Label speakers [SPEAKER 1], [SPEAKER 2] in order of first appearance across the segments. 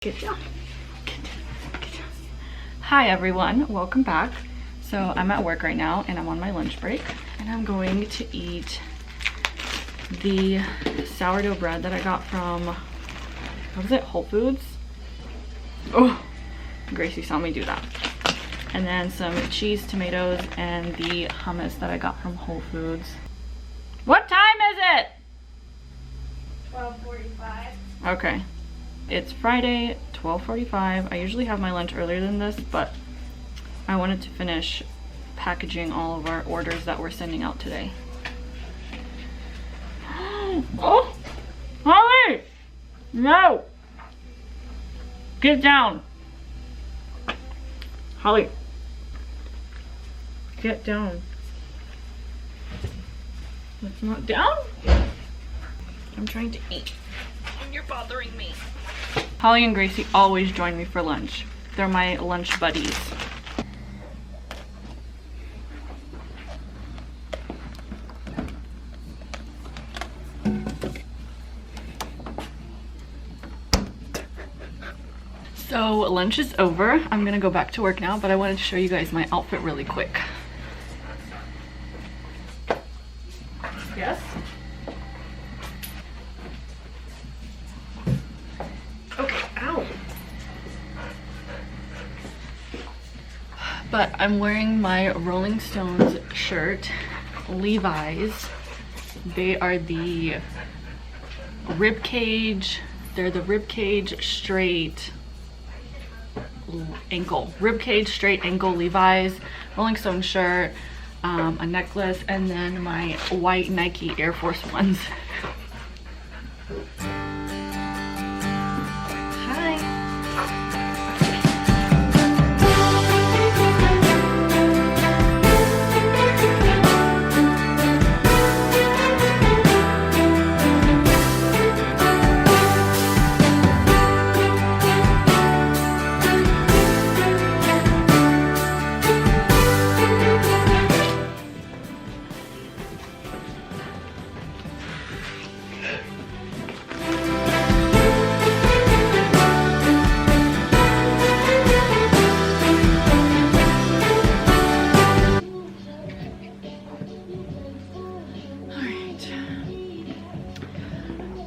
[SPEAKER 1] Get down. Get down. Get down. Hi everyone, welcome back. So I'm at work right now and I'm on my lunch break and I'm going to eat the sourdough bread that I got from, what was it, Whole Foods? Oh, Gracie saw me do that. And then some cheese, tomatoes, and the hummus that I got from Whole Foods. What time is it?
[SPEAKER 2] 12:45.
[SPEAKER 1] Okay. It's Friday, 12:45. I usually have my lunch earlier than this, but I wanted to finish packaging all of our orders that we're sending out today. Oh! Hollie! No! Get down! Hollie! Get down. That's not down? I'm trying to eat and you're bothering me. Hollie and Gracie always join me for lunch. They're my lunch buddies. So lunch is over. I'm gonna go back to work now, but I wanted to show you guys my outfit really quick. Yes? Okay, ow. But I'm wearing my Rolling Stones shirt, Levi's. They are the Ribcage. They're the Ribcage straight ankle. Ribcage straight ankle Levi's, Rolling Stone shirt, a necklace, and then my white Nike Air Force Ones.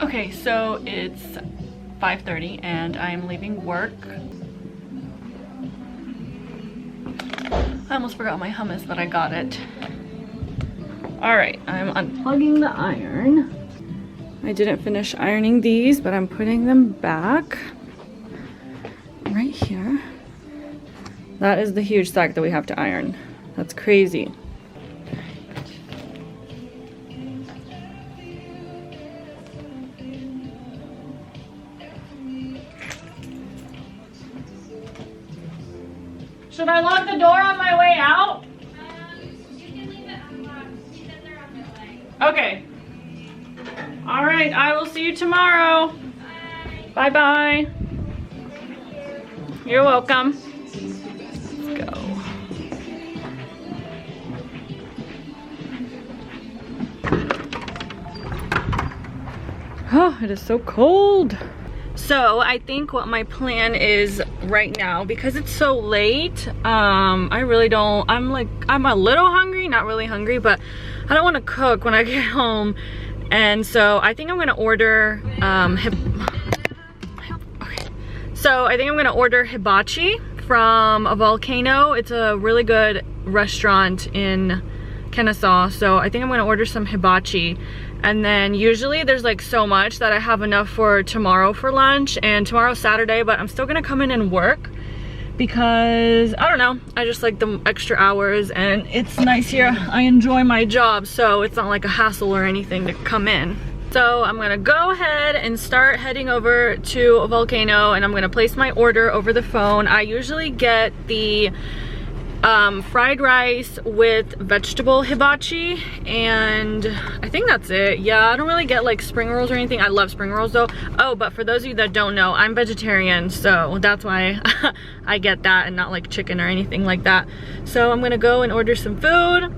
[SPEAKER 1] Okay, so it's 5:30 and I'm leaving work. I almost forgot my hummus, but I got it. Alright, I'm unplugging the iron. I didn't finish ironing these, but I'm putting them back right here. That is the huge sack that we have to iron. That's crazy. Should I lock the door on my way out?
[SPEAKER 2] You can leave it unlocked. See that they're on their way.
[SPEAKER 1] Okay. All right, I will see you tomorrow.
[SPEAKER 2] Bye.
[SPEAKER 1] Bye-bye. You're welcome. Let's go. Oh, it is so cold. So I think what my plan is right now, because it's so late, I really don't, I'm a little hungry, not really hungry, but I don't want to cook when I get home. And so I think I'm gonna order hibachi from a Volcano. It's a really good restaurant in Kennesaw, so I think I'm gonna order some hibachi. And then usually there's like so much that I have enough for tomorrow for lunch, and tomorrow's Saturday, but I'm still gonna come in and work because I don't know, I just like the extra hours and it's nice here. I enjoy my job, so it's not like a hassle or anything to come in. So I'm gonna go ahead and start heading over to a Volcano and I'm gonna place my order over the phone. I usually get the fried rice with vegetable hibachi, and I think that's it. Yeah, I don't really get like spring rolls or anything. I love spring rolls though. Oh, but for those of you that don't know, I'm vegetarian, so that's why I get that and not like chicken or anything like that. So I'm gonna go and order some food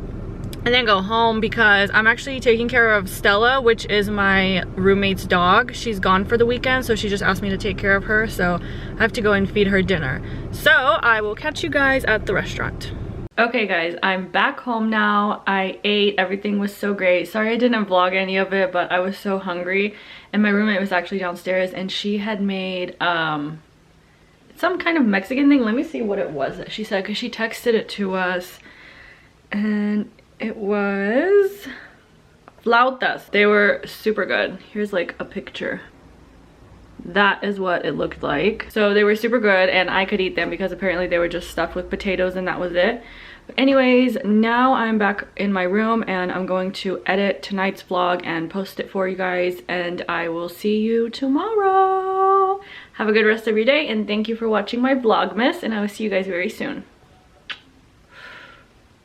[SPEAKER 1] and then go home because I'm actually taking care of Stella, which is my roommate's dog. She's gone for the weekend, so she just asked me to take care of her. So I have to go and feed her dinner. So I will catch you guys at the restaurant. Okay guys, I'm back home now. I ate, everything was so great. Sorry I didn't vlog any of it, but I was so hungry. And my roommate was actually downstairs and she had made some kind of Mexican thing. Let me see what it was that she said, because she texted it to us. And it was flautas. They were super good. Here's like a picture. That is what it looked like. So they were super good and I could eat them because apparently they were just stuffed with potatoes and that was it. But anyways, now I'm back in my room and I'm going to edit tonight's vlog and post it for you guys, and I will see you tomorrow. Have a good rest of your day and thank you for watching my Vlogmas, and I will see you guys very soon.